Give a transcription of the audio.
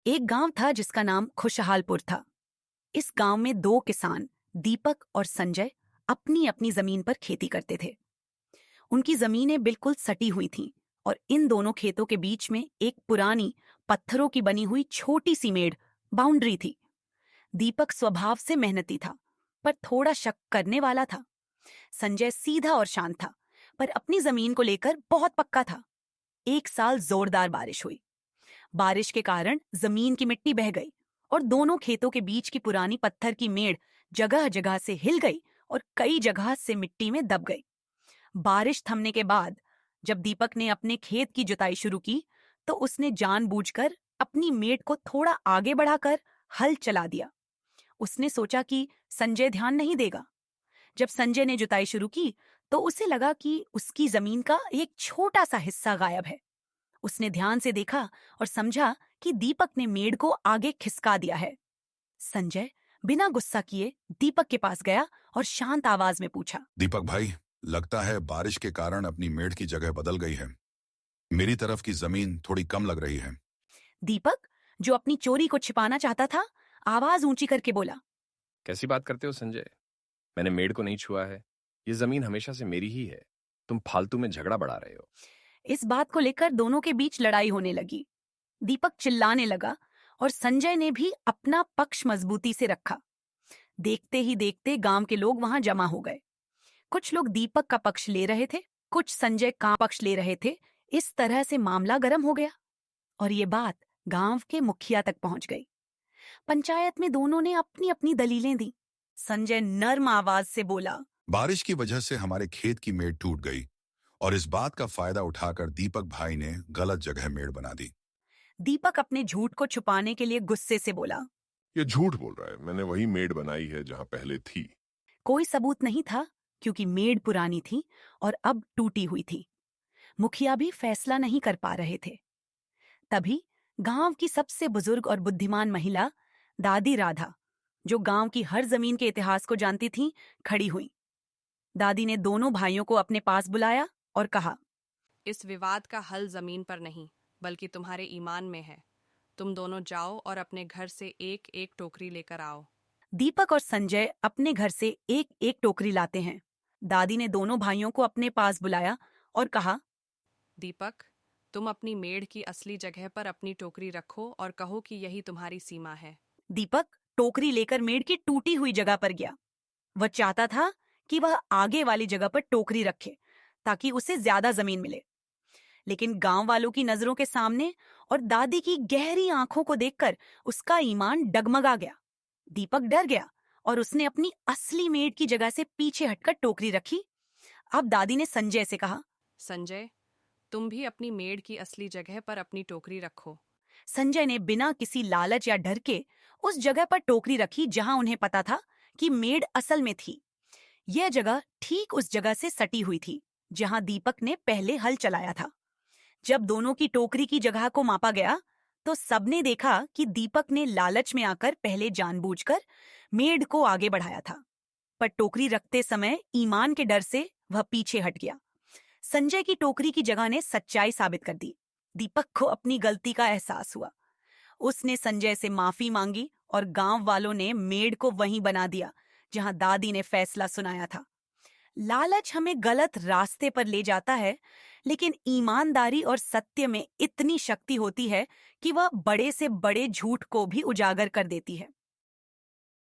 एक गांव था जिसका नाम खुशहालपुर था। इस गांव में दो किसान दीपक और संजय अपनी अपनी जमीन पर खेती करते थे। उनकी जमीनें बिल्कुल सटी हुई थीं और इन दोनों खेतों के बीच में एक पुरानी पत्थरों की बनी हुई छोटी सी मेड़ बाउंड्री थी। दीपक स्वभाव से मेहनती था, पर थोड़ा शक करने वाला था। संजय सीधा और शांत था, पर अपनी जमीन को लेकर बहुत पक्का था। एक साल जोरदार बारिश हुई। बारिश के कारण जमीन की मिट्टी बह गई और दोनों खेतों के बीच की पुरानी पत्थर की मेड़ जगह जगह से हिल गई और कई जगह से मिट्टी में दब गई। बारिश थमने के बाद जब दीपक ने अपने खेत की जुताई शुरू की, तो उसने जानबूझकर अपनी मेड़ को थोड़ा आगे बढ़ाकर हल चला दिया। उसने सोचा कि संजय ध्यान नहीं देगा। जब संजय ने जुताई शुरू की, तो उसे लगा कि उसकी जमीन का एक छोटा सा हिस्सा गायब है। उसने ध्यान से देखा और समझा कि दीपक ने मेड़ को आगे खिसका दिया है। संजय बिना गुस्सा किए दीपक के पास गया और शांत आवाज में पूछा, दीपक भाई, लगता है बारिश के कारण अपनी मेड़ की जगह बदल गई है। मेरी तरफ की जमीन थोड़ी कम लग रही है। दीपक, जो अपनी चोरी को छिपाना चाहता था, आवाज ऊंची करके बोला, कैसी बात करते हो संजय? मैंने मेड़ को नहीं छुआ है। ये जमीन हमेशा से मेरी ही है। तुम फालतू में झगड़ा बढ़ा रहे हो। इस बात को लेकर दोनों के बीच लड़ाई होने लगी। दीपक चिल्लाने लगा और संजय ने भी अपना पक्ष मजबूती से रखा। देखते ही देखते गांव के लोग वहां जमा हो गए। कुछ लोग दीपक का पक्ष ले रहे थे, कुछ संजय का पक्ष ले रहे थे। इस तरह से मामला गर्म हो गया और ये बात गांव के मुखिया तक पहुंच गई। पंचायत में दोनों ने अपनी अपनी दलीलें दी। संजय नर्म आवाज से बोला, बारिश की वजह से हमारे खेत की मेड़ टूट गई और इस बात का फायदा उठाकर दीपक भाई ने गलत जगह मेड़ बना दी। दीपक अपने झूठ को छुपाने के लिए गुस्से से बोला, ये झूठ बोल रहा है। मैंने वही मेड बनाई है जहां पहले थी। कोई सबूत नहीं था क्योंकि मेड़ पुरानी थी और अब टूटी हुई थी। मुखिया भी फैसला नहीं कर पा रहे थे। तभी गांव की सबसे बुजुर्ग और बुद्धिमान महिला दादी राधा, जो गांव की हर जमीन के इतिहास को जानती थीं, खड़ी हुई। दादी ने दोनों भाइयों को अपने पास बुलाया और कहा, इस विवाद का हल जमीन पर नहीं, बल्कि तुम्हारे ईमान में है। तुम दोनों जाओ और अपने घर से एक एक टोकरी लेकर आओ। दीपक और संजय अपने घर से एक एक टोकरी लाते हैं। दादी ने दोनों भाइयों को अपने पास बुलाया और कहा, दीपक, तुम अपनी मेड़ की असली जगह पर अपनी टोकरी रखो और कहो कि यही तुम्हारी सीमा है। दीपक टोकरी लेकर मेड़ की टूटी हुई जगह पर गया। वह चाहता था कि वह आगे वाली जगह पर टोकरी रखे ताकि उसे ज्यादा जमीन मिले। लेकिन गांव वालों की नजरों के सामने और दादी की गहरी आंखों को देखकर उसका ईमान डगमगा गया। दीपक डर गया और उसने अपनी असली मेड़ की जगह से पीछे हटकर टोकरी रखी। अब दादी ने संजय से कहा, संजय, तुम भी अपनी मेड़ की असली जगह पर अपनी टोकरी रखो। संजय ने बिना किसी लालच या डर के उस जगह पर टोकरी रखी जहां उन्हें पता था कि मेड़ असल में थी। यह जगह ठीक उस जगह से सटी हुई थी जहां दीपक ने पहले हल चलाया था। जब दोनों की टोकरी की जगह को मापा गया, तो सबने देखा कि दीपक ने लालच में आकर पहले जानबूझकर मेड़ को आगे बढ़ाया था, पर टोकरी रखते समय ईमान के डर से वह पीछे हट गया। संजय की टोकरी की जगह ने सच्चाई साबित कर दी। दीपक को अपनी गलती का एहसास हुआ। उसने संजय से माफी मांगी और गांव वालों ने मेड़ को वहीं बना दिया जहां दादी ने फैसला सुनाया था। लालच हमें गलत रास्ते पर ले जाता है, लेकिन ईमानदारी और सत्य में इतनी शक्ति होती है कि वह बड़े से बड़े झूठ को भी उजागर कर देती है।